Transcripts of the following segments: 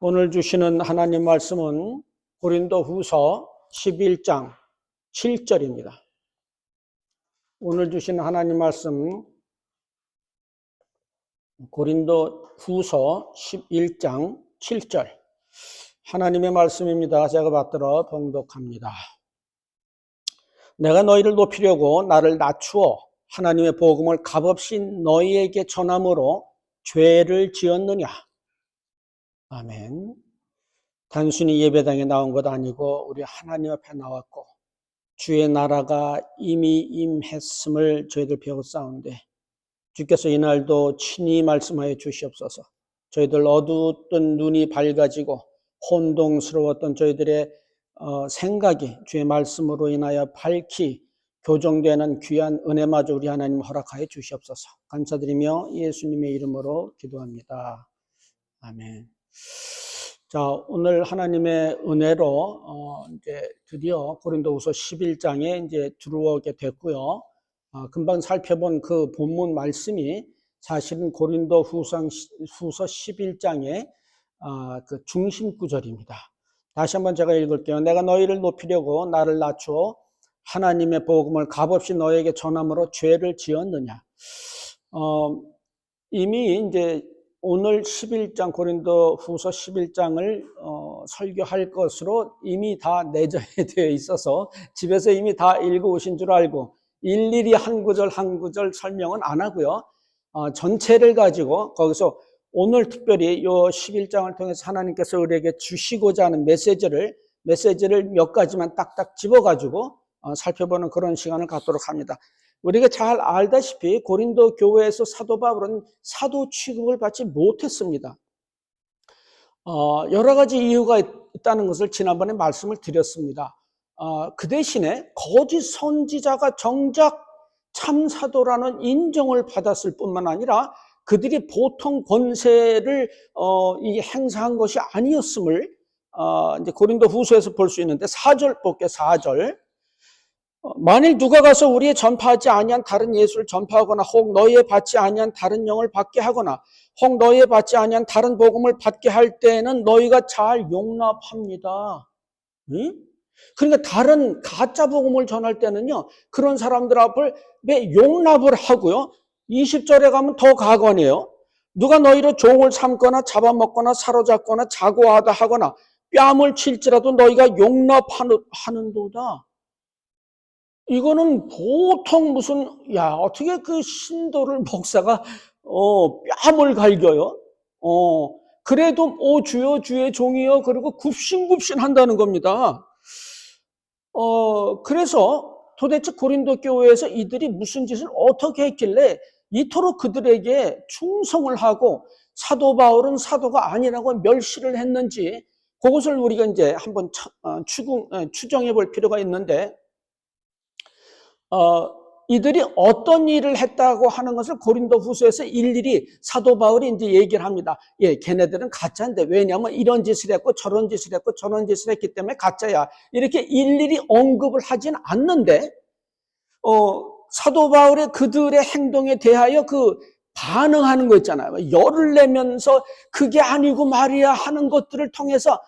오늘 주시는 하나님 말씀은 고린도후서 11장 7절입니다. 오늘 주시는 하나님 말씀 고린도후서 11장 7절 하나님의 말씀입니다. 제가 받들어 봉독합니다. 내가 너희를 높이려고 나를 낮추어 하나님의 복음을 값없이 너희에게 전함으로 죄를 지었느냐? 아멘. 단순히 예배당에 나온 것 아니고 우리 하나님 앞에 나왔고 주의 나라가 이미 임했음을 저희들 배웠사온데 주께서 이날도 친히 말씀하여 주시옵소서. 저희들 어두웠던 눈이 밝아지고 혼동스러웠던 저희들의 생각이 주의 말씀으로 인하여 밝히 교정되는 귀한 은혜마저 우리 하나님 허락하여 주시옵소서. 감사드리며 예수님의 이름으로 기도합니다. 아멘. 자, 오늘 하나님의 은혜로 이제 드디어 고린도후서 11장에 이제 들어오게 됐고요. 금방 살펴본 그 본문 말씀이 사실은 고린도후서 11장의 그 중심 구절입니다. 다시 한번 제가 읽을게요. 내가 너희를 높이려고 나를 낮추어 하나님의 복음을 값없이 너에게 전함으로 죄를 지었느냐? 이미 이제 오늘 11장 고린도후서 11장을 설교할 것으로 이미 다 내정이 되어 있어서 집에서 이미 다 읽어오신 줄 알고 일일이 한 구절 한 구절 설명은 안 하고요. 전체를 가지고 거기서 오늘 특별히 이 11장을 통해서 하나님께서 우리에게 주시고자 하는 메시지를 몇 가지만 딱딱 집어가지고 살펴보는 그런 시간을 갖도록 합니다. 우리가 잘 알다시피 고린도 교회에서 사도 바울은 사도 취급을 받지 못했습니다. 여러 가지 이유가 있다는 것을 지난번에 말씀을 드렸습니다. 그 대신에 거짓 선지자가 정작 참사도라는 인정을 받았을 뿐만 아니라 그들이 보통 권세를 행사한 것이 아니었음을 이제 고린도 후서에서 볼 수 있는데 4절 볼게요. 4절. 만일 누가 가서 우리의 전파하지 아니한 다른 예수를 전파하거나 혹 너희의 받지 아니한 다른 영을 받게 하거나 혹 너희의 받지 아니한 다른 복음을 받게 할 때는 너희가 잘 용납합니다. 응? 그러니까 다른 가짜 복음을 전할 때는요, 그런 사람들 앞을 왜 용납을 하고요. 20절에 가면 더 가관이에요. 누가 너희를 종을 삼거나 잡아먹거나 사로잡거나 자고하다 하거나 뺨을 칠지라도 너희가 용납하는도다. 이거는 보통 무슨 어떻게 그 신도를 목사가 뺨을 갈겨요? 그래도 주여 주의 종이여 그리고 굽신굽신 한다는 겁니다. 그래서 도대체 고린도 교회에서 이들이 무슨 짓을 어떻게 했길래 이토록 그들에게 충성을 하고 사도 바울은 사도가 아니라고 멸시를 했는지 그것을 우리가 이제 한번 추정해 볼 필요가 있는데 이들이 어떤 일을 했다고 하는 것을 고린도 후서에서 일일이 사도 바울이 이제 얘기를 합니다. 걔네들은 가짜인데 왜냐하면 이런 짓을 했고 저런 짓을 했고 저런 짓을 했기 때문에 가짜야. 이렇게 일일이 언급을 하진 않는데 사도 바울의 그들의 행동에 대하여 그 반응하는 거 있잖아요. 열을 내면서 그게 아니고 말이야 하는 것들을 통해서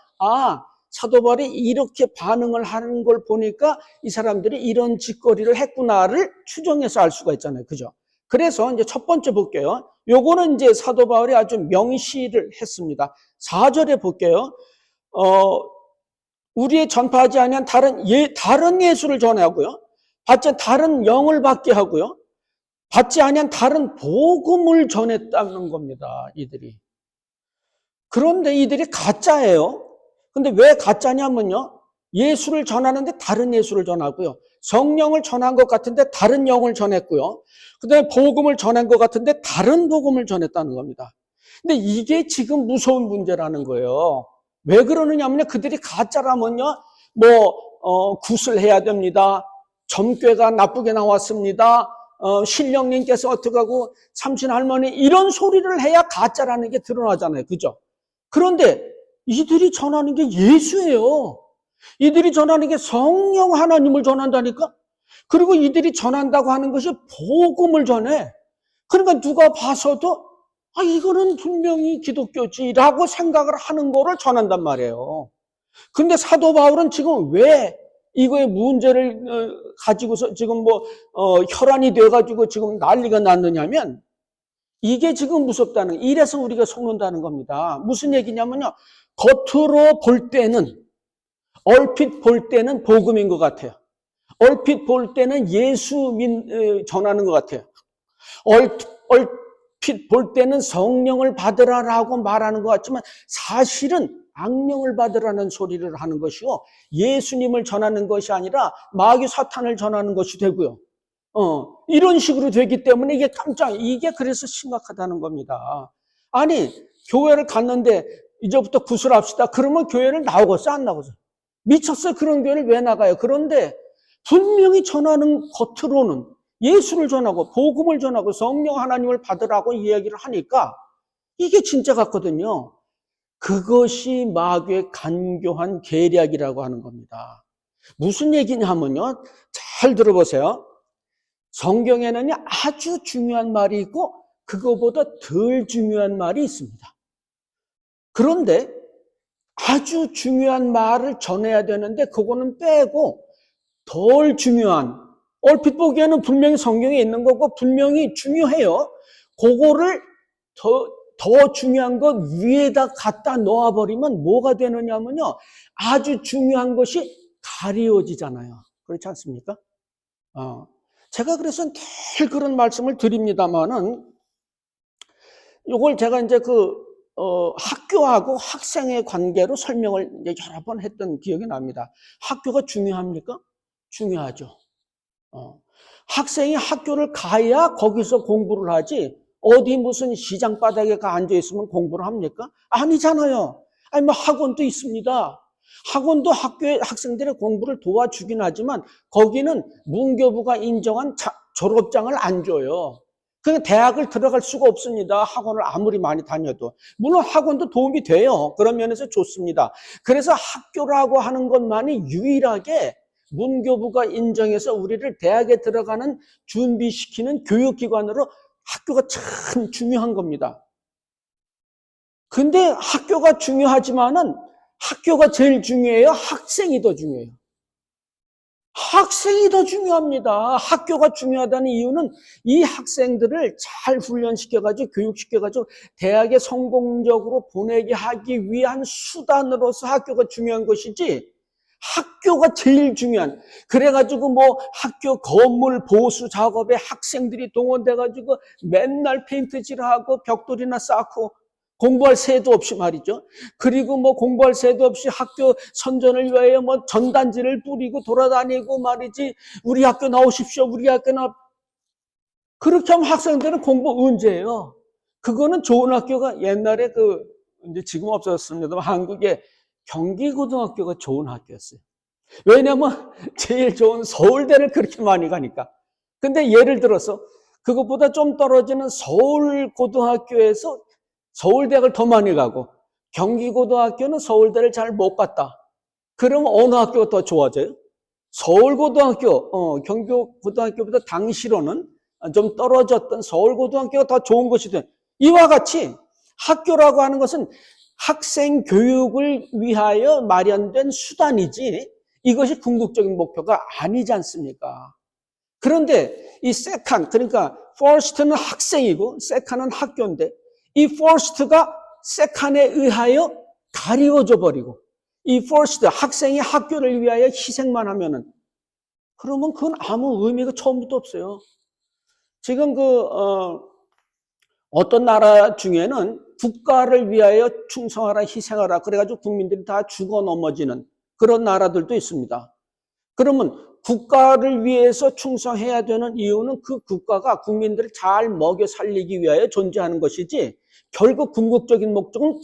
사도 바울이 이렇게 반응을 하는 걸 보니까 이 사람들이 이런 짓거리를 했구나를 추정해서 알 수가 있잖아요. 그죠? 그래서 이제 첫 번째 볼게요. 요거는 이제 사도 바울이 아주 명시를 했습니다. 4절에 볼게요. 우리의 전파하지 아니한 다른 예수를 전하고요. 받지 다른 영을 받게 하고요. 받지 아니한 다른 복음을 전했다는 겁니다. 이들이. 그런데 이들이 가짜예요. 근데 왜 가짜냐면요. 예수를 전하는데 다른 예수를 전하고요. 성령을 전한 것 같은데 다른 영을 전했고요. 그 다음에 복음을 전한 것 같은데 다른 복음을 전했다는 겁니다. 근데 이게 지금 무서운 문제라는 거예요. 왜 그러느냐면요. 그들이 가짜라면요. 굿을 해야 됩니다. 점괘가 나쁘게 나왔습니다. 신령님께서 어떻게 하고 삼신 할머니 이런 소리를 해야 가짜라는 게 드러나잖아요. 그죠? 그런데 이들이 전하는 게 예수예요. 이들이 전하는 게 성령 하나님을 전한다니까? 그리고 이들이 전한다고 하는 것이 복음을 전해. 그러니까 누가 봐서도 이거는 분명히 기독교지라고 생각을 하는 거를 전한단 말이에요. 근데 사도 바울은 지금 왜 이거의 문제를 가지고서 지금 혈안이 돼가지고 지금 난리가 났느냐면, 이게 지금 무섭다는, 이래서 우리가 속는다는 겁니다. 무슨 얘기냐면요, 겉으로 볼 때는, 얼핏 볼 때는 복음인 것 같아요. 얼핏 볼 때는 예수 전하는 것 같아요. 얼핏 볼 때는 성령을 받으라라고 말하는 것 같지만 사실은 악령을 받으라는 소리를 하는 것이요, 예수님을 전하는 것이 아니라 마귀 사탄을 전하는 것이 되고요. 이런 식으로 되기 때문에 이게 그래서 심각하다는 겁니다. 아니, 교회를 갔는데 이제부터 구슬합시다. 그러면 교회를 나오겠어, 안 나오겠어? 미쳤어요. 그런 교회를 왜 나가요? 그런데 분명히 전하는 겉으로는 예수를 전하고 복음을 전하고 성령 하나님을 받으라고 이야기를 하니까 이게 진짜 같거든요. 그것이 마귀의 간교한 계략이라고 하는 겁니다. 무슨 얘기냐면요, 잘 들어보세요. 성경에는 아주 중요한 말이 있고 그거보다 덜 중요한 말이 있습니다. 그런데 아주 중요한 말을 전해야 되는데 그거는 빼고 덜 중요한, 얼핏 보기에는 분명히 성경에 있는 거고 분명히 중요해요. 그거를 더 중요한 것 위에다 갖다 놓아버리면 뭐가 되느냐면요, 아주 중요한 것이 가리워지잖아요. 그렇지 않습니까? 제가 그래서 늘 그런 말씀을 드립니다만은, 이걸 제가 이제 학교하고 학생의 관계로 설명을 이제 여러 번 했던 기억이 납니다. 학교가 중요합니까? 중요하죠. 학생이 학교를 가야 거기서 공부를 하지, 어디 무슨 시장 바닥에 앉아 있으면 공부를 합니까? 아니잖아요. 아니, 학원도 있습니다. 학원도 학교의 학생들의 공부를 도와주긴 하지만 거기는 문교부가 인정한 졸업장을 안 줘요. 그러니까 대학을 들어갈 수가 없습니다. 학원을 아무리 많이 다녀도. 물론 학원도 도움이 돼요. 그런 면에서 좋습니다. 그래서 학교라고 하는 것만이 유일하게 문교부가 인정해서 우리를 대학에 들어가는 준비시키는 교육기관으로 학교가 참 중요한 겁니다. 근데 학교가 중요하지만은 학교가 제일 중요해요? 학생이 더 중요해요? 학생이 더 중요합니다. 학교가 중요하다는 이유는 이 학생들을 잘 훈련시켜가지고 교육시켜가지고 대학에 성공적으로 보내게 하기 위한 수단으로서 학교가 중요한 것이지, 학교가 제일 중요한, 그래가지고 학교 건물 보수 작업에 학생들이 동원돼가지고 맨날 페인트칠하고 벽돌이나 쌓고 공부할 새도 없이 말이죠. 그리고 공부할 새도 없이 학교 선전을 위하여 전단지를 뿌리고 돌아다니고 말이지, 우리 학교 나오십시오, 우리 학교 그렇게 하면 학생들은 공부 언제 해요? 그거는 좋은 학교가 옛날에 이제 지금 없었습니다만 한국에 경기고등학교가 좋은 학교였어요. 왜냐면 제일 좋은 서울대를 그렇게 많이 가니까. 근데 예를 들어서 그것보다 좀 떨어지는 서울고등학교에서 서울대학을 더 많이 가고 경기고등학교는 서울대를 잘 못 갔다. 그러면 어느 학교가 더 좋아져요? 서울고등학교, 경기고등학교보다 당시로는 좀 떨어졌던 서울고등학교가 더 좋은 것이 돼. 이와 같이 학교라고 하는 것은 학생 교육을 위하여 마련된 수단이지 이것이 궁극적인 목표가 아니지 않습니까? 그런데 이 세컨, 그러니까 first는 학생이고 세컨은 학교인데, 이 first가 세컨에 의하여 가리워져 버리고, 이 first, 학생이 학교를 위하여 희생만 하면은, 그러면 그건 아무 의미가 처음부터 없어요. 지금 어떤 나라 중에는 국가를 위하여 충성하라, 희생하라, 그래가지고 국민들이 다 죽어 넘어지는 그런 나라들도 있습니다. 그러면 국가를 위해서 충성해야 되는 이유는 그 국가가 국민들을 잘 먹여 살리기 위하여 존재하는 것이지, 결국 궁극적인 목적은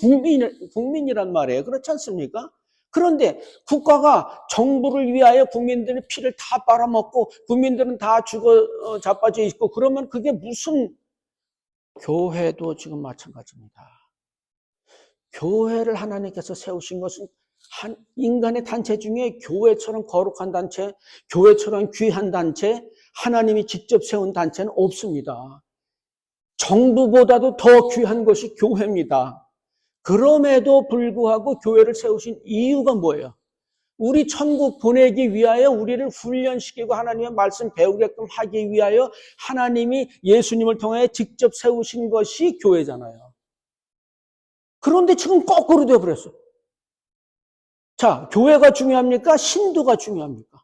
국민이란 말이에요. 그렇지 않습니까? 그런데 국가가 정부를 위하여 국민들의 피를 다 빨아먹고 국민들은 다 죽어 자빠져 있고, 그러면 그게 무슨, 교회도 지금 마찬가지입니다. 교회를 하나님께서 세우신 것은 한 인간의 단체 중에 교회처럼 거룩한 단체, 교회처럼 귀한 단체, 하나님이 직접 세운 단체는 없습니다. 정부보다도 더 귀한 것이 교회입니다. 그럼에도 불구하고 교회를 세우신 이유가 뭐예요? 우리 천국 보내기 위하여 우리를 훈련시키고 하나님의 말씀 배우게끔 하기 위하여 하나님이 예수님을 통해 직접 세우신 것이 교회잖아요. 그런데 지금 거꾸로 되어버렸어요. 자, 교회가 중요합니까? 신도가 중요합니까?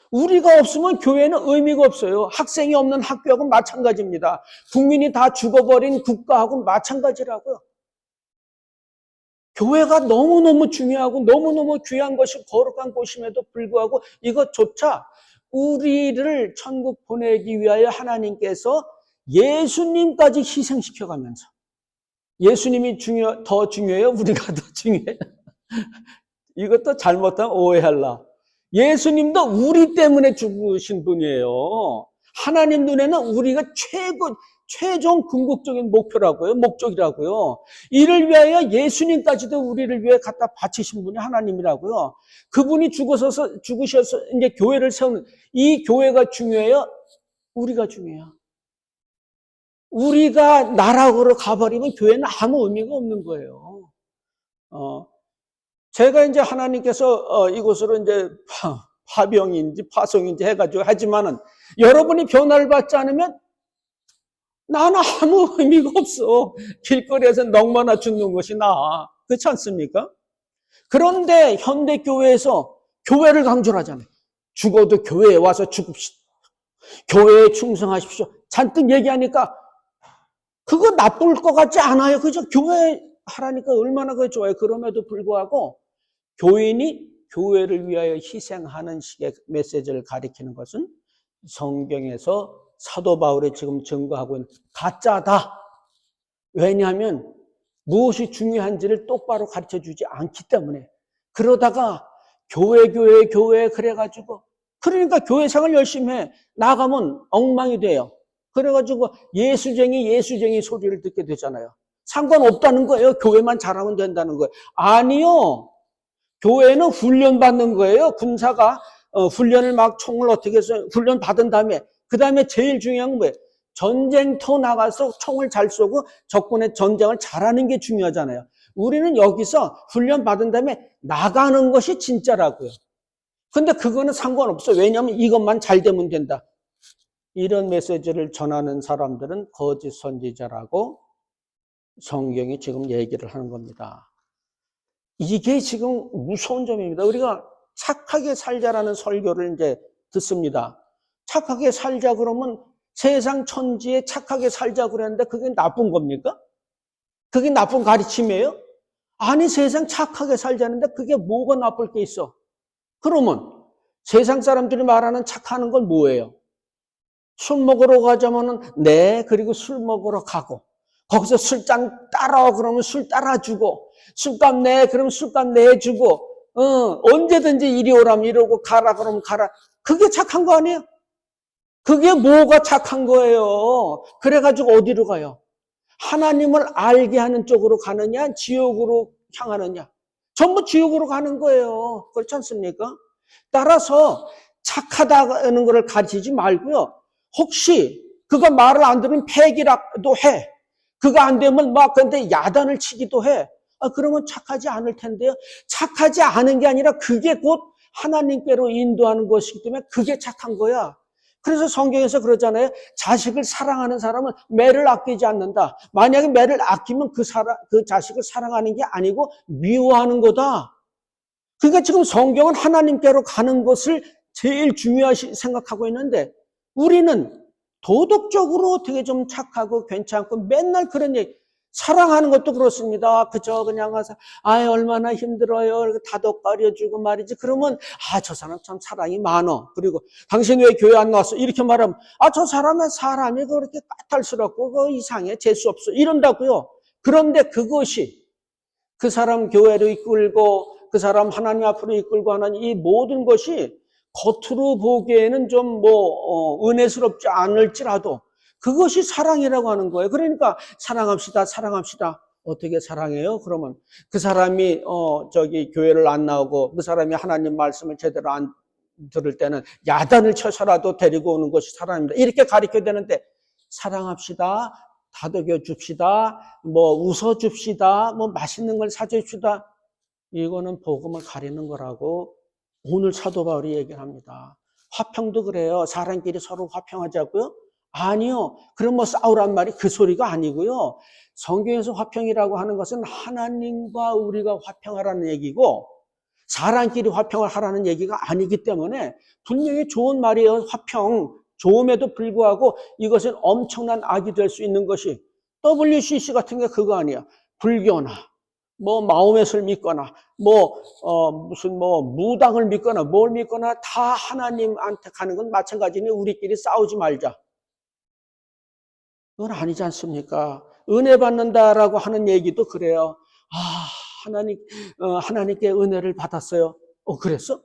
우리가 없으면 교회는 의미가 없어요. 학생이 없는 학교하고 마찬가지입니다. 국민이 다 죽어버린 국가하고 마찬가지라고요. 교회가 너무너무 중요하고 너무너무 귀한 것이 거룩한 곳임에도 불구하고 이것조차 우리를 천국 보내기 위하여 하나님께서 예수님까지 희생시켜가면서 예수님이 더 중요해요? 우리가 더 중요해요? 이것도 잘못하면 오해할라. 예수님도 우리 때문에 죽으신 분이에요. 하나님 눈에는 우리가 최종 궁극적인 목표라고요. 목적이라고요. 이를 위하여 예수님까지도 우리를 위해 갖다 바치신 분이 하나님이라고요. 그분이 죽으셔서 이제 교회를 세우는 이 교회가 중요해요. 우리가 중요해요. 우리가 나락으로 가버리면 교회는 아무 의미가 없는 거예요. 제가 이제 하나님께서 이곳으로 이제 파병인지 파송인지 해가지고 하지만은 여러분이 변화를 받지 않으면 나는 아무 의미가 없어. 길거리에서 넋마나 죽는 것이 나아. 그렇지 않습니까? 그런데 현대교회에서 교회를 강조를 하잖아요. 죽어도 교회에 와서 죽읍시다. 교회에 충성하십시오. 잔뜩 얘기하니까 그거 나쁠 것 같지 않아요. 그죠? 교회 하라니까 얼마나 그 좋아요. 그럼에도 불구하고 교인이 교회를 위하여 희생하는 식의 메시지를 가리키는 것은 성경에서 사도 바울이 지금 증거하고 있는 가짜다. 왜냐하면 무엇이 중요한지를 똑바로 가르쳐주지 않기 때문에. 그러다가 교회 그래가지고 그러니까 교회 생활 열심히 해. 나가면 엉망이 돼요. 그래가지고 예수쟁이 소리를 듣게 되잖아요. 상관없다는 거예요. 교회만 잘하면 된다는 거예요. 아니요. 교회는 훈련받는 거예요. 군사가 훈련을 막 총을 어떻게 해서 훈련 받은 다음에 그 다음에 제일 중요한 건 뭐예요? 전쟁터 나가서 총을 잘 쏘고 적군의 전쟁을 잘하는 게 중요하잖아요. 우리는 여기서 훈련 받은 다음에 나가는 것이 진짜라고요. 근데 그거는 상관없어요. 왜냐하면 이것만 잘 되면 된다. 이런 메시지를 전하는 사람들은 거짓 선지자라고 성경이 지금 얘기를 하는 겁니다. 이게 지금 무서운 점입니다. 우리가 착하게 살자라는 설교를 이제 듣습니다. 착하게 살자 그러면 세상 천지에 착하게 살자 그랬는데 그게 나쁜 겁니까? 그게 나쁜 가르침이에요? 아니, 세상 착하게 살자는데 그게 뭐가 나쁠 게 있어? 그러면 세상 사람들이 말하는 착하는 건 뭐예요? 술 먹으러 가자면은 네, 그리고 술 먹으러 가고 거기서 술잔 따라 그러면 술 따라주고 술값 내 그러면 술값 내주고 언제든지 이리 오라면 이러고 가라 그러면 가라. 그게 착한 거 아니에요? 그게 뭐가 착한 거예요? 그래가지고 어디로 가요? 하나님을 알게 하는 쪽으로 가느냐 지옥으로 향하느냐? 전부 지옥으로 가는 거예요. 그렇지 않습니까? 따라서 착하다는 것을 가르치지 말고요. 혹시 그거 말을 안 들으면 폐기라도 해. 그거 안 되면 막 근데 야단을 치기도 해. 그러면 착하지 않을 텐데요. 착하지 않은 게 아니라 그게 곧 하나님께로 인도하는 것이기 때문에 그게 착한 거야. 그래서 성경에서 그러잖아요. 자식을 사랑하는 사람은 매를 아끼지 않는다. 만약에 매를 아끼면 그 자식을 사랑하는 게 아니고 미워하는 거다. 그러니까 지금 성경은 하나님께로 가는 것을 제일 중요하게 생각하고 있는데 우리는 도덕적으로 어떻게 좀 착하고 괜찮고 맨날 그런 얘기, 사랑하는 것도 그렇습니다. 그저 그냥 가서 얼마나 힘들어요. 다독거려주고 말이지. 그러면 저 사람 참 사랑이 많어. 그리고 당신 왜 교회 안 나왔어? 이렇게 말하면 저 사람이 그렇게 까탈스럽고 그거 이상해. 재수 없어. 이런다고요. 그런데 그것이 그 사람 교회로 이끌고 그 사람 하나님 앞으로 이끌고 하는 이 모든 것이 겉으로 보기에는 좀 은혜스럽지 않을지라도 그것이 사랑이라고 하는 거예요. 그러니까 사랑합시다. 어떻게 사랑해요? 그러면 그 사람이 교회를 안 나오고 그 사람이 하나님 말씀을 제대로 안 들을 때는 야단을 쳐서라도 데리고 오는 것이 사랑입니다. 이렇게 가르쳐야 되는데 사랑합시다. 다독여 줍시다, 뭐 웃어 줍시다, 뭐 맛있는 걸 사줍시다. 이거는 복음을 가리는 거라고 오늘 사도 바울이 얘기를 합니다. 화평도 그래요. 사람끼리 서로 화평하자고요? 아니요. 그럼 뭐 싸우란 말이 그 소리가 아니고요. 성경에서 화평이라고 하는 것은 하나님과 우리가 화평하라는 얘기고 사람끼리 화평을 하라는 얘기가 아니기 때문에 분명히 좋은 말이에요. 화평. 좋음에도 불구하고 이것은 엄청난 악이 될 수 있는 것이 WCC 같은 게 그거 아니야. 불교나 뭐 마호멧을 믿거나 무슨 무당을 믿거나 뭘 믿거나 다 하나님한테 가는 건 마찬가지니 우리끼리 싸우지 말자. 그건 아니지 않습니까? 은혜 받는다라고 하는 얘기도 그래요. 하나님께 은혜를 받았어요. 그랬어?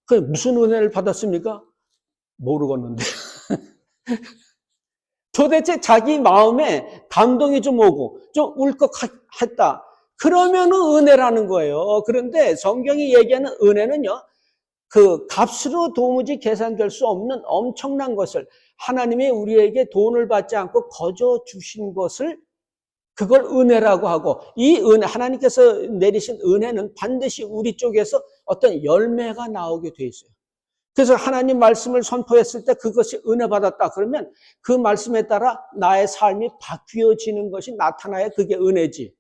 그 무슨 은혜를 받았습니까? 모르겠는데. 도대체 자기 마음에 감동이 좀 오고 좀 울컥했다. 그러면은 은혜라는 거예요. 그런데 성경이 얘기하는 은혜는요, 그 값으로 도무지 계산될 수 없는 엄청난 것을 하나님이 우리에게 돈을 받지 않고 거저 주신 것을 그걸 은혜라고 하고 이 은혜, 하나님께서 내리신 은혜는 반드시 우리 쪽에서 어떤 열매가 나오게 돼 있어요. 그래서 하나님 말씀을 선포했을 때 그것이 은혜 받았다 그러면 그 말씀에 따라 나의 삶이 바뀌어지는 것이 나타나야 그게 은혜지.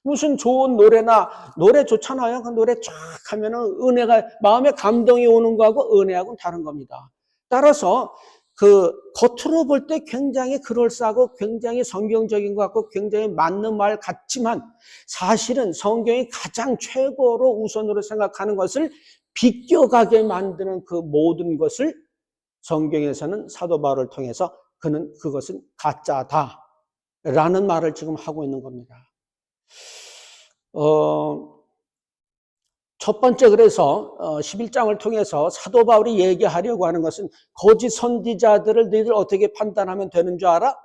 무슨 좋은 노래나 노래 좋잖아요. 그 노래 쫙 하면은 은혜가 마음에 감동이 오는 거하고 은혜하고는 다른 겁니다. 따라서 그 겉으로 볼 때 굉장히 그럴싸하고 굉장히 성경적인 것 같고 굉장히 맞는 말 같지만 사실은 성경이 가장 최고로 우선으로 생각하는 것을 비껴가게 만드는 그 모든 것을 성경에서는 사도 바울을 통해서 그것은 가짜다라는 말을 지금 하고 있는 겁니다. 첫 번째 그래서 11장을 통해서 사도 바울이 얘기하려고 하는 것은 거짓 선지자들을 너희들 어떻게 판단하면 되는 줄 알아?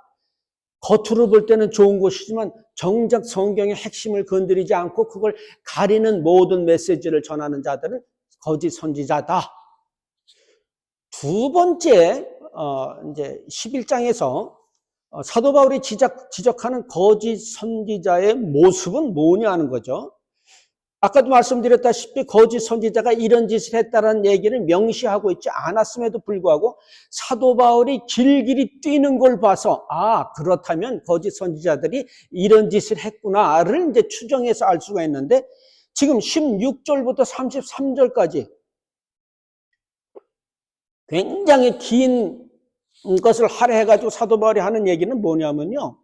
겉으로 볼 때는 좋은 것이지만 정작 성경의 핵심을 건드리지 않고 그걸 가리는 모든 메시지를 전하는 자들은 거짓 선지자다. 두 번째 이제 11장에서 사도 바울이 지적하는 거짓 선지자의 모습은 뭐냐는 거죠. 아까도 말씀드렸다시피 거짓 선지자가 이런 짓을 했다는 얘기를 명시하고 있지 않았음에도 불구하고 사도 바울이 길길이 뛰는 걸 봐서 그렇다면 거짓 선지자들이 이런 짓을 했구나를 이제 추정해서 알 수가 있는데 지금 16절부터 33절까지 굉장히 긴 것을 할애해가지고 사도 바울이 하는 얘기는 뭐냐면요.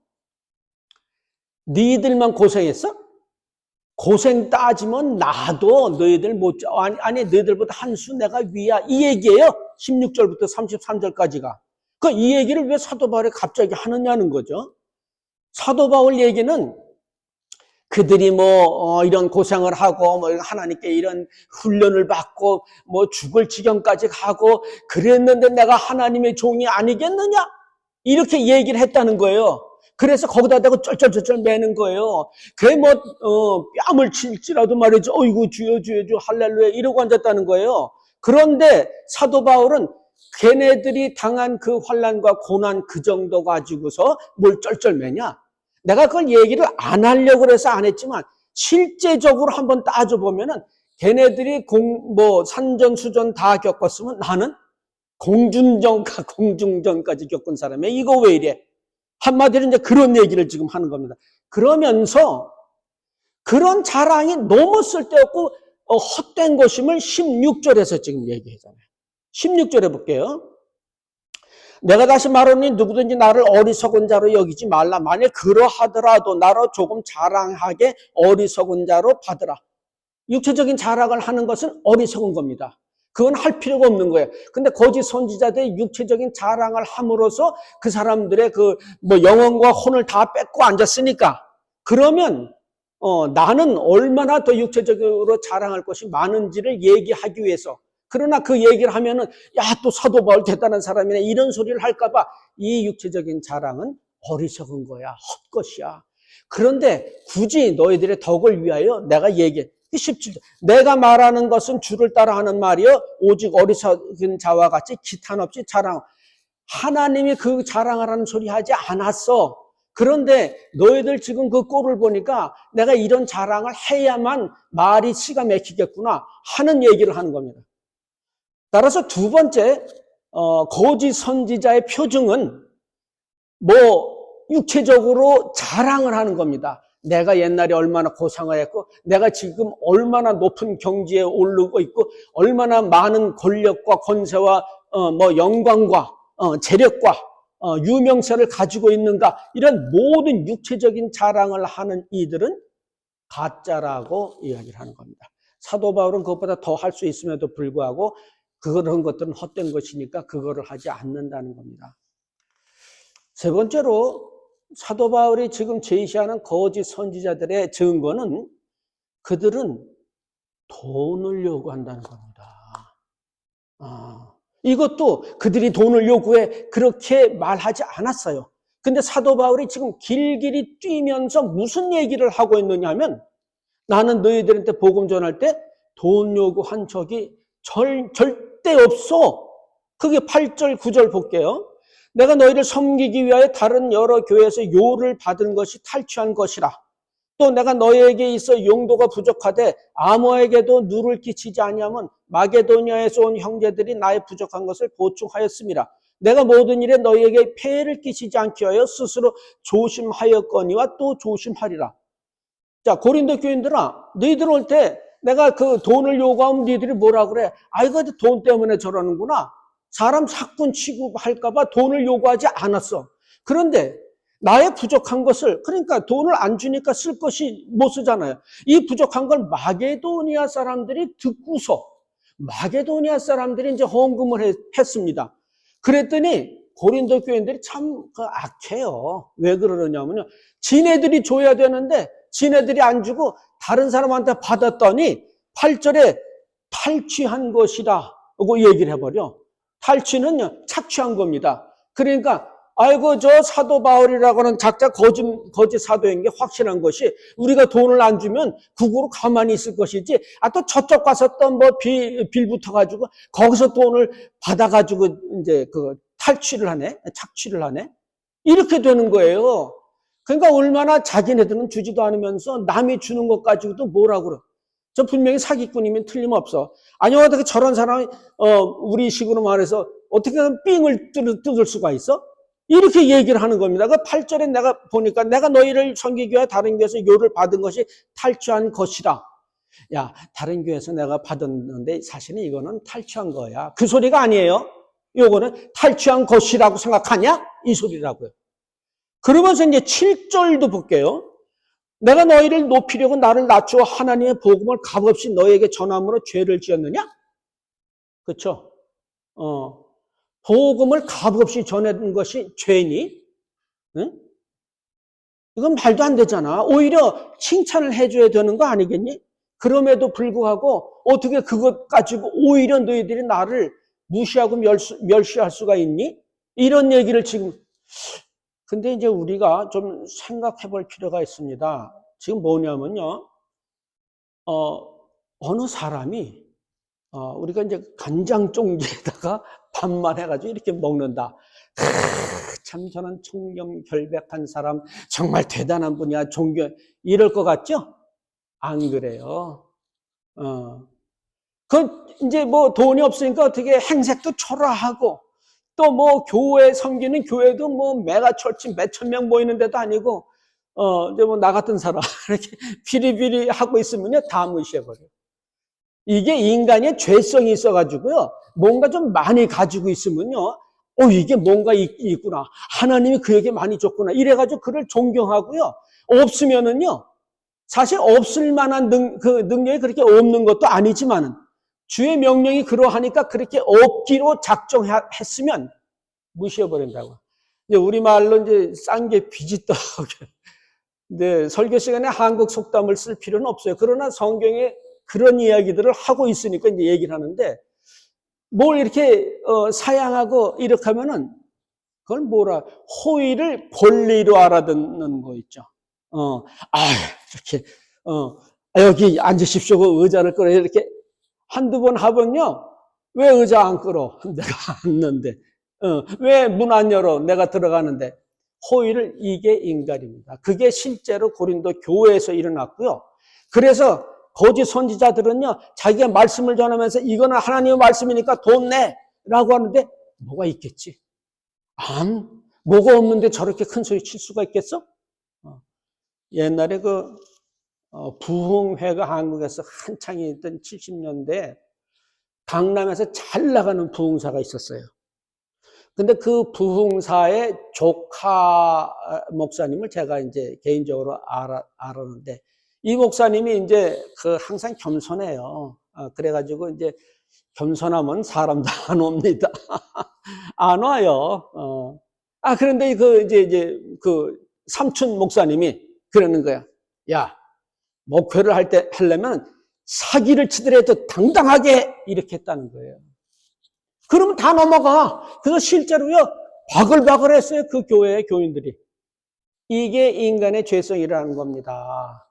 니들만 고생했어? 고생 따지면 나도 너희들 너희들보다 한 수 내가 위야. 이 얘기예요. 16절부터 33절까지가. 이 얘기를 왜 사도 바울이 갑자기 하느냐는 거죠. 사도 바울 얘기는 그들이 이런 고생을 하고 하나님께 이런 훈련을 받고 죽을 지경까지 가고 그랬는데 내가 하나님의 종이 아니겠느냐? 이렇게 얘기를 했다는 거예요. 그래서 거기다 대고 쩔쩔쩔쩔 매는 거예요. 그게 뺨을 칠지라도 말이죠. 어이구 주여 주여 주 할렐루야 이러고 앉았다는 거예요. 그런데 사도 바울은 걔네들이 당한 그 환난과 고난 그 정도 가지고서 뭘 쩔쩔 매냐? 내가 그걸 얘기를 안 하려고 그래서 안 했지만 실제적으로 한번 따져보면은 걔네들이 산전수전 다 겪었으면 나는 공중전까지 겪은 사람이야. 이거 왜 이래? 한마디로 이제 그런 얘기를 지금 하는 겁니다. 그러면서 그런 자랑이 너무 쓸데없고 헛된 것임을 16절에서 지금 얘기하잖아요. 16절에 볼게요. 내가 다시 말하니 누구든지 나를 어리석은 자로 여기지 말라. 만약 그러하더라도 나로 조금 자랑하게 어리석은 자로 받으라. 육체적인 자랑을 하는 것은 어리석은 겁니다. 그건 할 필요가 없는 거예요. 근데 거짓 선지자들이 육체적인 자랑을 함으로써 그 사람들의 영혼과 혼을 다 뺏고 앉았으니까 그러면 나는 얼마나 더 육체적으로 자랑할 것이 많은지를 얘기하기 위해서 그러나 그 얘기를 하면은 또 사도 바울 대단한 사람이네 이런 소리를 할까봐 이 육체적인 자랑은 어리석은 거야. 헛것이야. 그런데 굳이 너희들의 덕을 위하여 내가 얘기해. 17절. 내가 말하는 것은 주를 따라 하는 말이요. 오직 어리석은 자와 같이 기탄 없이 자랑. 하나님이 그 자랑을 하는 소리 하지 않았어. 그런데 너희들 지금 그 꼴을 보니까 내가 이런 자랑을 해야만 말이 치가 막히겠구나 하는 얘기를 하는 겁니다. 따라서 두 번째 거짓 선지자의 표징은 육체적으로 자랑을 하는 겁니다. 내가 옛날에 얼마나 고생을 했고 내가 지금 얼마나 높은 경지에 오르고 있고 얼마나 많은 권력과 권세와 영광과 재력과 유명세를 가지고 있는가, 이런 모든 육체적인 자랑을 하는 이들은 가짜라고 이야기를 하는 겁니다. 사도 바울은 그것보다 더 할 수 있음에도 불구하고 그런 것들은 헛된 것이니까 그거를 하지 않는다는 겁니다. 세 번째로 사도 바울이 지금 제시하는 거짓 선지자들의 증거는 그들은 돈을 요구한다는 겁니다. 이것도 그들이 돈을 요구해 그렇게 말하지 않았어요. 근데 사도 바울이 지금 길길이 뛰면서 무슨 얘기를 하고 있느냐 하면, 나는 너희들한테 복음 전할 때 돈 요구한 적이 절대 없어. 그게 8절 9절 볼게요. 내가 너희를 섬기기 위하여 다른 여러 교회에서 요를 받은 것이 탈취한 것이라. 또 내가 너희에게 있어 용도가 부족하되 아모에게도 누를 끼치지 아니하면 마게도니아에서 온 형제들이 나의 부족한 것을 보충하였습니다. 내가 모든 일에 너희에게 폐해를 끼치지 않게 하여 스스로 조심하였거니와 또 조심하리라. 자, 고린도 교인들아, 너희들 올 때 내가 그 돈을 요구하면 너희들이 뭐라 그래? 이거 돈 때문에 저러는구나. 사람 사꾼 치고 할까봐 돈을 요구하지 않았어. 그런데 나의 부족한 것을, 그러니까 돈을 안 주니까 쓸 것이 못 쓰잖아요. 이 부족한 걸 마게도니아 사람들이 듣고서 마게도니아 사람들이 이제 헌금을 했습니다. 그랬더니 고린도 교인들이 참 악해요. 왜 그러냐면요, 지네들이 줘야 되는데 지네들이 안 주고 다른 사람한테 받았더니 8절에 탈취한 것이라고 얘기를 해버려. 탈취는요, 착취한 겁니다. 그러니까 아이고 저 사도 바울이라고는 작자 거짓 사도인 게 확실한 것이, 우리가 돈을 안 주면 국으로 가만히 있을 것이지, 또 저쪽 가서 또 빌 붙어가지고 거기서 돈을 받아가지고 이제 탈취를 하네, 착취를 하네, 이렇게 되는 거예요. 그러니까 얼마나 자기네들은 주지도 않으면서 남이 주는 것 가지고도 뭐라 그래. 저 분명히 사기꾼이면 틀림없어. 아니 어떻게 저런 사람이 우리 식으로 말해서 어떻게 삥을 뜯을 수가 있어? 이렇게 얘기를 하는 겁니다. 그 8절에 내가 보니까 내가 너희를 섬기기 위해 다른 교회에서 요를 받은 것이 탈취한 것이라. 야, 다른 교회에서 내가 받았는데 사실은 이거는 탈취한 거야. 그 소리가 아니에요. 요거는 탈취한 것이라고 생각하냐? 이 소리라고요. 그러면서 이제 7절도 볼게요. 내가 너희를 높이려고 나를 낮추어 하나님의 복음을 값없이 너희에게 전함으로 죄를 지었느냐? 그렇죠? 복음을 값없이 전하는 것이 죄니? 응? 이건 말도 안 되잖아. 오히려 칭찬을 해줘야 되는 거 아니겠니? 그럼에도 불구하고 어떻게 그것 가지고 오히려 너희들이 나를 무시하고 멸시할 수가 있니? 이런 얘기를 지금. 근데 이제 우리가 좀 생각해 볼 필요가 있습니다. 지금 뭐냐면요, 어느 사람이, 우리가 이제 간장 종지에다가 밥만 해가지고 이렇게 먹는다. 참 저는 청렴결백한 사람, 정말 대단한 분이야, 이럴 것 같죠? 안 그래요. 이제 돈이 없으니까 어떻게 행색도 초라하고, 또 교회 섬기는 교회도 메가철치 몇천 명 모이는 데도 아니고, 이제 나 같은 사람, 이렇게 비리비리 하고 있으면요, 다 무시해버려요. 이게 인간의 죄성이 있어가지고요, 뭔가 좀 많이 가지고 있으면요, 이게 뭔가 있구나. 하나님이 그에게 많이 줬구나. 이래가지고 그를 존경하고요. 없으면은요, 사실 없을 만한 능력이 그렇게 없는 것도 아니지만은, 주의 명령이 그러하니까 그렇게 없기로 작정했으면 무시해버린다고. 이제 우리말로 이제 싼 게 비지떡. 근데 설교 시간에 한국 속담을 쓸 필요는 없어요. 그러나 성경에 그런 이야기들을 하고 있으니까 이제 얘기를 하는데, 뭘 이렇게 사양하고 이렇게 하면은 그걸 호의를 권리로 알아듣는 거 있죠. 이렇게 여기 앉으십시오. 그 의자를 끌어 이렇게 한두 번 하면요, 왜 의자 안 끌어? 내가 앉는데. 왜 문 안 열어? 내가 들어가는데. 호의를 이게 인간입니다. 그게 실제로 고린도 교회에서 일어났고요. 그래서 거짓 선지자들은요, 자기가 말씀을 전하면서 이거는 하나님의 말씀이니까 돈 내라고 하는데 뭐가 있겠지? 뭐가 없는데 저렇게 큰 소리 칠 수가 있겠어? 옛날에 부흥회가 한국에서 한창 있던 70년대 강남에서 잘 나가는 부흥사가 있었어요. 근데 그 부흥사의 조카 목사님을 제가 이제 개인적으로 알았는데, 이 목사님이 이제 항상 겸손해요. 그래가지고 이제 겸손하면 사람도 안 옵니다. 안 와요. 그런데 이제 삼촌 목사님이 그러는 거야. 야, 목회를 하려면 사기를 치더라도 당당하게 이렇게 했다는 거예요. 그러면 다 넘어가. 그래서 실제로요, 바글바글 했어요. 그 교회의 교인들이. 이게 인간의 죄성이라는 겁니다.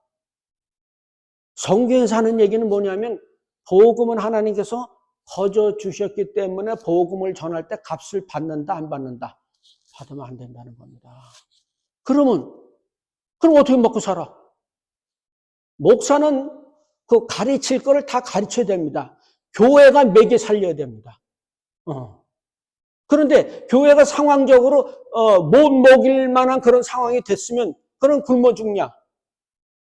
성경에서 하는 얘기는 뭐냐면, 복음은 하나님께서 거저 주셨기 때문에 복음을 전할 때 값을 받는다, 안 받는다? 받으면 안 된다는 겁니다. 그럼 어떻게 먹고 살아? 목사는 가르칠 거를 다 가르쳐야 됩니다. 교회가 먹여 살려야 됩니다. 그런데 교회가 상황적으로 못 먹일 만한 그런 상황이 됐으면 그런 굶어 죽냐?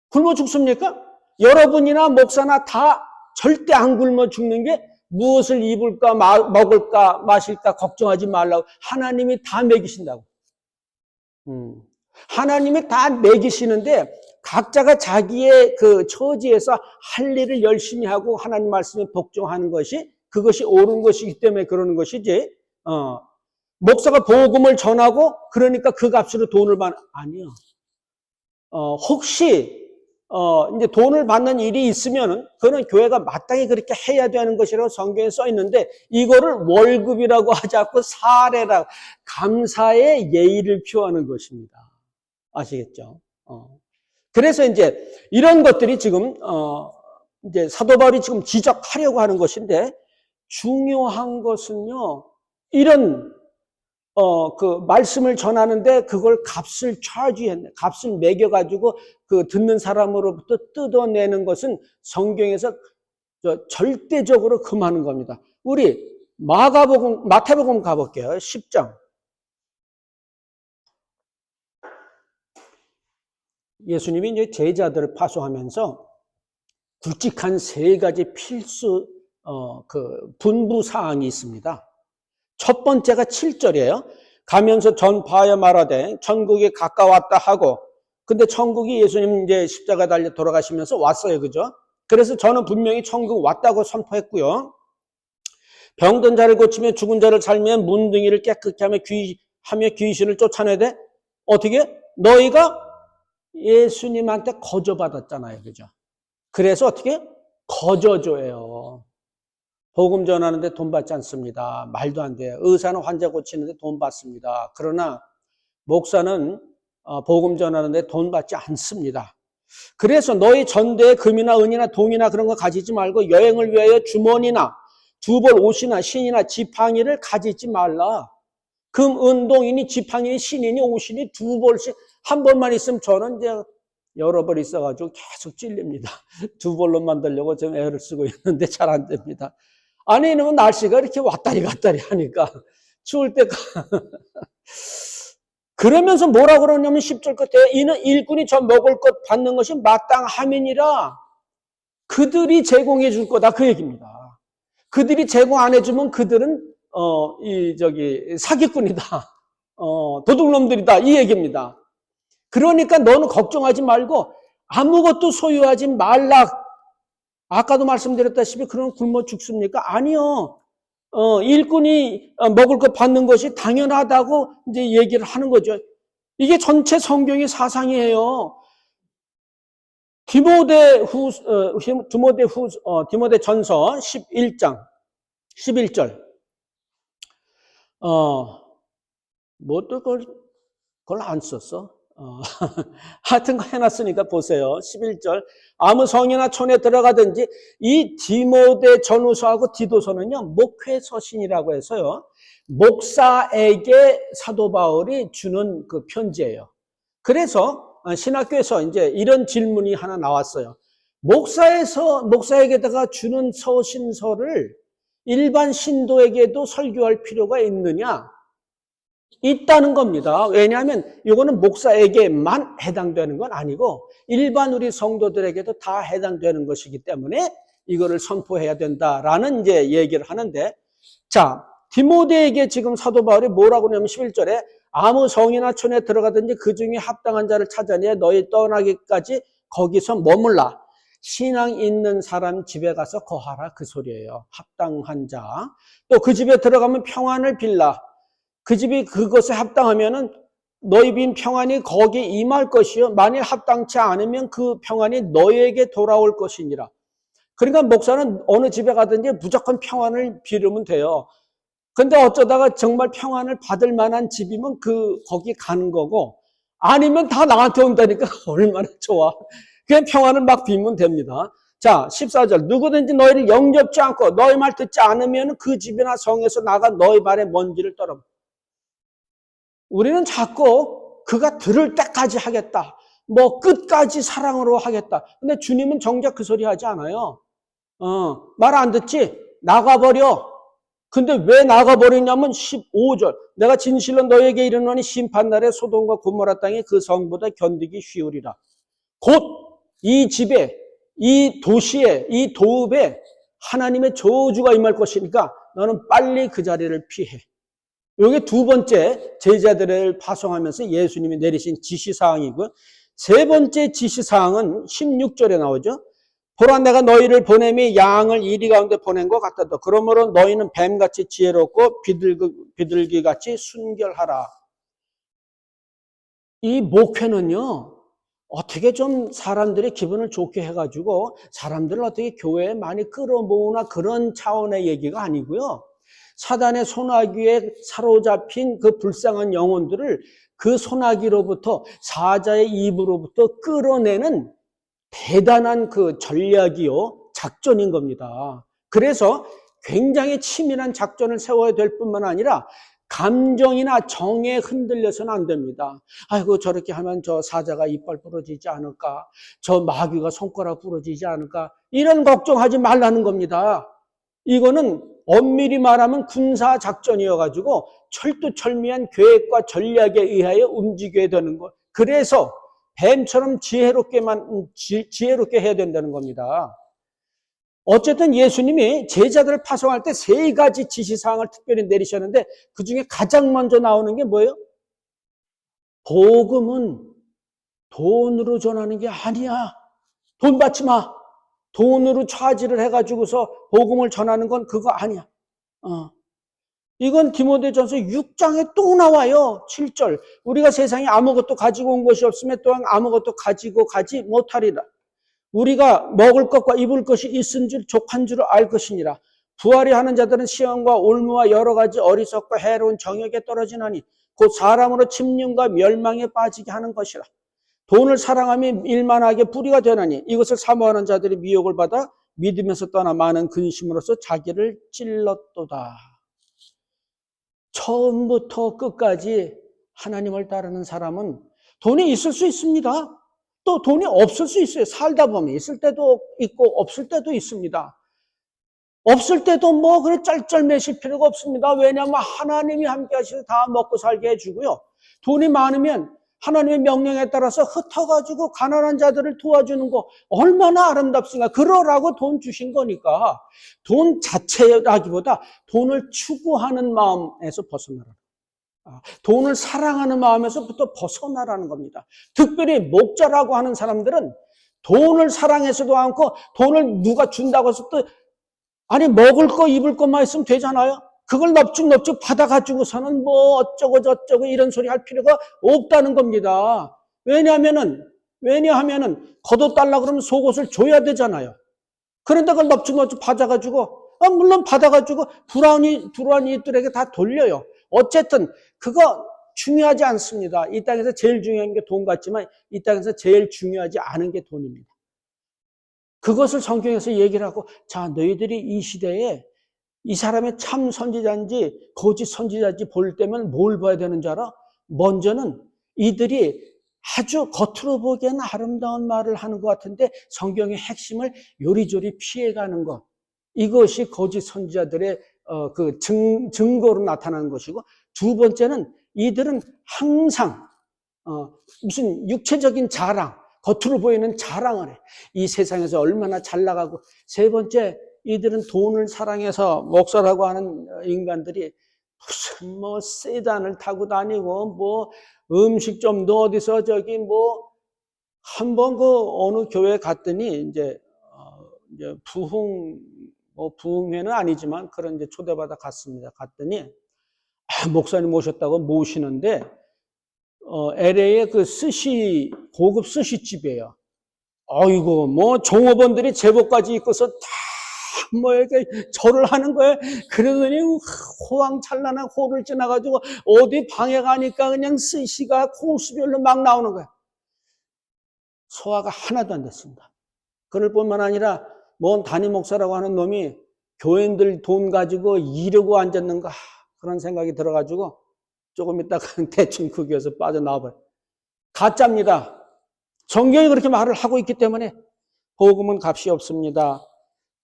굶어 죽습니까? 여러분이나 목사나 다 절대 안 굶어 죽는 게 무엇을 입을까 먹을까 마실까 걱정하지 말라고 하나님이 다 먹이신다고. 하나님이 다 먹이시는데 각자가 자기의 처지에서 할 일을 열심히 하고 하나님 말씀에 복종하는 것이 그것이 옳은 것이기 때문에 그러는 것이지. 목사가 복음을 전하고 그러니까 그 값으로 돈을 아니요. 혹시 이제 돈을 받는 일이 있으면은 그거는 교회가 마땅히 그렇게 해야 되는 것이라고 성경에 써 있는데 이거를 월급이라고 하지 않고 사례라고 감사의 예의를 표하는 것입니다. 아시겠죠? 그래서 이제 이런 것들이 지금 이제 사도 바울이 지금 지적하려고 하는 것인데 중요한 것은요. 이런 말씀을 전하는데 그걸 값을 차지했네. 값을 매겨가지고 듣는 사람으로부터 뜯어내는 것은 성경에서 절대적으로 금하는 겁니다. 우리 마태복음 가볼게요. 10장. 예수님이 이제 제자들을 파송하면서 굵직한 3가지 필수 분부 사항이 있습니다. 첫 번째가 7절이에요. 가면서 전파하여 말하되 천국이 가까웠다 하고, 근데 천국이 예수님 이제 십자가 달려 돌아가시면서 왔어요. 그죠? 그래서 저는 분명히 천국 왔다고 선포했고요. 병든 자를 고치며 죽은 자를 살며 문둥이를 깨끗게 하며 귀신을 쫓아내되 어떻게? 너희가 예수님한테 거저받았잖아요. 그죠? 그래서 어떻게? 거저줘요. 복음 전하는데 돈 받지 않습니다. 말도 안 돼요. 의사는 환자 고치는데 돈 받습니다. 그러나 목사는 복음 전하는데 돈 받지 않습니다. 그래서 너희 전대에 금이나 은이나 동이나 그런 거 가지지 말고 여행을 위하여 주머니나 두벌 옷이나 신이나 지팡이를 가지지 말라. 금, 은, 동이니 지팡이니 신이니 옷이니 2벌씩 한 벌만 있으면 저는 이제 여러 벌 있어가지고 계속 찔립니다. 2벌로 만들려고 지금 애를 쓰고 있는데 잘 안 됩니다. 안에 있는 날씨가 이렇게 왔다리 갔다리 하니까 추울 때 그러면서 뭐라 그러냐면 10절 끝에 이는 일꾼이 저 먹을 것 받는 것이 마땅함이니라. 그들이 제공해 줄 거다 그 얘기입니다. 그들이 제공 안 해주면 그들은 사기꾼이다. 도둑놈들이다 이 얘기입니다. 그러니까 너는 걱정하지 말고 아무것도 소유하지 말라. 아까도 말씀드렸다시피 그런 굶어 죽습니까? 아니요. 일꾼이 먹을 것 받는 것이 당연하다고 이제 얘기를 하는 거죠. 이게 전체 성경의 사상이에요. 디모데전서 11장 11절. 뭐 또 그걸 안 썼어? 어, 하여튼 거 해놨으니까 보세요. 11절. 아무 성이나 촌에 들어가든지 이 디모데 전후서하고 디도서는요, 목회 서신이라고 해서요, 목사에게 사도 바울이 주는 그 편지예요. 그래서 신학교에서 이제 이런 질문이 하나 나왔어요. 목사에게다가 주는 서신서를 일반 신도에게도 설교할 필요가 있느냐? 있다는 겁니다. 왜냐하면 이거는 목사에게만 해당되는 건 아니고 일반 우리 성도들에게도 다 해당되는 것이기 때문에 이거를 선포해야 된다라는 이제 얘기를 하는데, 자, 디모데에게 지금 사도 바울이 뭐라고 하냐면 11절에 아무 성이나 촌에 들어가든지 그 중에 합당한 자를 찾아내 너희 떠나기까지 거기서 머물라. 신앙 있는 사람 집에 가서 거하라, 그 소리예요. 합당한 자. 또 그 집에 들어가면 평안을 빌라. 그 집이 그것에 합당하면은 너희 빈 평안이 거기에 임할 것이요. 만일 합당치 않으면 그 평안이 너희에게 돌아올 것이니라. 그러니까 목사는 어느 집에 가든지 무조건 평안을 빌으면 돼요. 근데 어쩌다가 정말 평안을 받을 만한 집이면 거기 가는 거고, 아니면 다 나한테 온다니까 얼마나 좋아. 그냥 평안을 막 빌면 됩니다. 자, 14절. 누구든지 너희를 영접지 않고 너희 말 듣지 않으면 그 집이나 성에서 나가 너희 발에 먼지를 떨어. 우리는 자꾸 그가 들을 때까지 하겠다. 뭐 끝까지 사랑으로 하겠다. 근데 주님은 정작 그 소리 하지 않아요. 말 안 듣지? 나가버려. 근데 왜 나가버리냐면 15절. 내가 진실로 너에게 이르노니 심판날에 소돔과 고모라 땅이 그 성보다 견디기 쉬우리라. 곧 이 집에, 이 도시에, 이 도읍에 하나님의 저주가 임할 것이니까 너는 빨리 그 자리를 피해. 이게 두 번째 제자들을 파송하면서 예수님이 내리신 지시사항이고, 세 번째 지시사항은 16절에 나오죠. 보라 내가 너희를 보냄이 양을 이리 가운데 보낸 것 같다. 그러므로 너희는 뱀같이 지혜롭고 비둘기같이 순결하라. 이 목회는요, 어떻게 좀 사람들의 기분을 좋게 해가지고 사람들을 어떻게 교회에 많이 끌어모으나 그런 차원의 얘기가 아니고요. 사단의 소나기에 사로잡힌 그 불쌍한 영혼들을 그 소나기로부터, 사자의 입으로부터 끌어내는 대단한 그 전략이요, 작전인 겁니다. 그래서 굉장히 치밀한 작전을 세워야 될 뿐만 아니라 감정이나 정에 흔들려서는 안 됩니다. 아이고, 저렇게 하면 저 사자가 이빨 부러지지 않을까? 저 마귀가 손가락 부러지지 않을까? 이런 걱정하지 말라는 겁니다. 이거는 엄밀히 말하면 군사 작전이어가지고 철두철미한 계획과 전략에 의하여 움직여야 되는 것. 그래서 뱀처럼 지혜롭게 해야 된다는 겁니다. 어쨌든 예수님이 제자들을 파송할 때 세 가지 지시사항을 특별히 내리셨는데 그 중에 가장 먼저 나오는 게 뭐예요? 복음은 돈으로 전하는 게 아니야. 돈 받지 마. 돈으로 차지를 해가지고서 복음을 전하는 건 그거 아니야. 이건 디모데전서 6장에 또 나와요. 7절. 우리가 세상에 아무것도 가지고 온 것이 없으면 또한 아무것도 가지고 가지 못하리라. 우리가 먹을 것과 입을 것이 있은 줄 족한 줄을 알 것이니라. 부활이 하는 자들은 시험과 올무와 여러 가지 어리석고 해로운 정욕에 떨어지나니 곧 사람으로 침륜과 멸망에 빠지게 하는 것이라. 돈을 사랑하며 일만하게 뿌리가 되나니 이것을 사모하는 자들이 미혹을 받아 믿으면서 떠나 많은 근심으로써 자기를 찔렀도다. 처음부터 끝까지 하나님을 따르는 사람은 돈이 있을 수 있습니다. 또 돈이 없을 수 있어요. 살다 보면 있을 때도 있고 없을 때도 있습니다. 없을 때도 뭐 그래 짤짤매실 필요가 없습니다. 왜냐하면 하나님이 함께 하셔서 다 먹고 살게 해주고요. 돈이 많으면 하나님의 명령에 따라서 흩어가지고 가난한 자들을 도와주는 거 얼마나 아름답습니까? 그러라고 돈 주신 거니까 돈 자체라기보다 돈을 추구하는 마음에서 벗어나라. 돈을 사랑하는 마음에서부터 벗어나라는 겁니다. 특별히 목자라고 하는 사람들은 돈을 사랑해서도 않고 돈을 누가 준다고 해서 또 아니 먹을 거 입을 것만 있으면 되잖아요. 그걸 넙죽넙죽 받아가지고서는 뭐 어쩌고 저쩌고 이런 소리 할 필요가 없다는 겁니다. 왜냐하면은 걷어달라 그러면 속옷을 줘야 되잖아요. 그런데 그걸 넙죽넙죽 받아가지고 물론 받아가지고 불안이들에게 다 돌려요. 어쨌든 그거 중요하지 않습니다. 이 땅에서 제일 중요한 게 돈 같지만 이 땅에서 제일 중요하지 않은 게 돈입니다. 그것을 성경에서 얘기를 하고, 자, 너희들이 이 시대에 이 사람이 참 선지자인지 거짓 선지자인지 볼 때면 뭘 봐야 되는 줄 알아? 먼저는 이들이 아주 겉으로 보기에는 아름다운 말을 하는 것 같은데 성경의 핵심을 요리조리 피해가는 것. 이것이 거짓 선지자들의 그 증거로 나타나는 것이고, 두 번째는 이들은 항상 무슨 육체적인 자랑, 겉으로 보이는 자랑을 해. 이 세상에서 얼마나 잘 나가고. 세 번째, 이들은 돈을 사랑해서 목사라고 하는 인간들이 무슨 뭐 세단을 타고 다니고 뭐 음식점도 어디서 저기 뭐 한번 그 어느 교회 갔더니 이제 부흥회는 아니지만 그런 이제 초대받아 갔습니다. 갔더니 목사님 모셨다고 모시는데 LA의 그 고급 스시집이에요. 아이고, 뭐, 종업원들이 제복까지 입고서 다, 뭐, 이렇게 절을 하는 거예요. 그러더니, 호황찬란한 호를 지나가지고, 어디 방에 가니까 그냥 스시가 코스별로 막 나오는 거예요. 소화가 하나도 안 됐습니다. 그럴 뿐만 아니라, 뭔 담임 목사라고 하는 놈이 교인들 돈 가지고 이러고 앉았는가, 그런 생각이 들어가지고, 조금 있다가 대충 그 교회에서 빠져나와버려요. 가짜입니다. 성경이 그렇게 말을 하고 있기 때문에 복음은 값이 없습니다.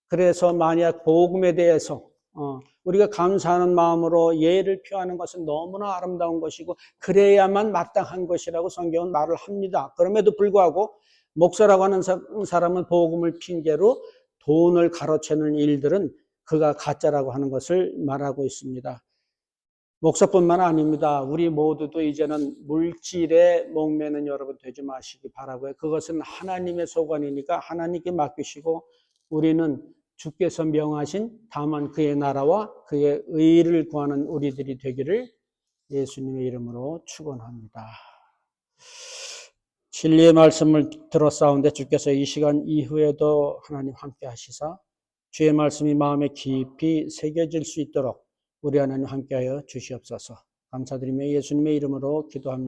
그래서 만약 복음에 대해서 우리가 감사하는 마음으로 예를 표하는 것은 너무나 아름다운 것이고 그래야만 마땅한 것이라고 성경은 말을 합니다. 그럼에도 불구하고 목사라고 하는 사람은 복음을 핑계로 돈을 가로채는 일들은 그가 가짜라고 하는 것을 말하고 있습니다. 목사뿐만 아닙니다. 우리 모두도 이제는 물질에 목매는 여러분 되지 마시기 바라고요. 그것은 하나님의 소관이니까 하나님께 맡기시고 우리는 주께서 명하신 다만 그의 나라와 그의 의를 구하는 우리들이 되기를 예수님의 이름으로 축원합니다. 진리의 말씀을 들었사온데 주께서 이 시간 이후에도 하나님 함께 하시사 주의 말씀이 마음에 깊이 새겨질 수 있도록 우리 하나님 함께하여 주시옵소서. 감사드리며 예수님의 이름으로 기도합니다.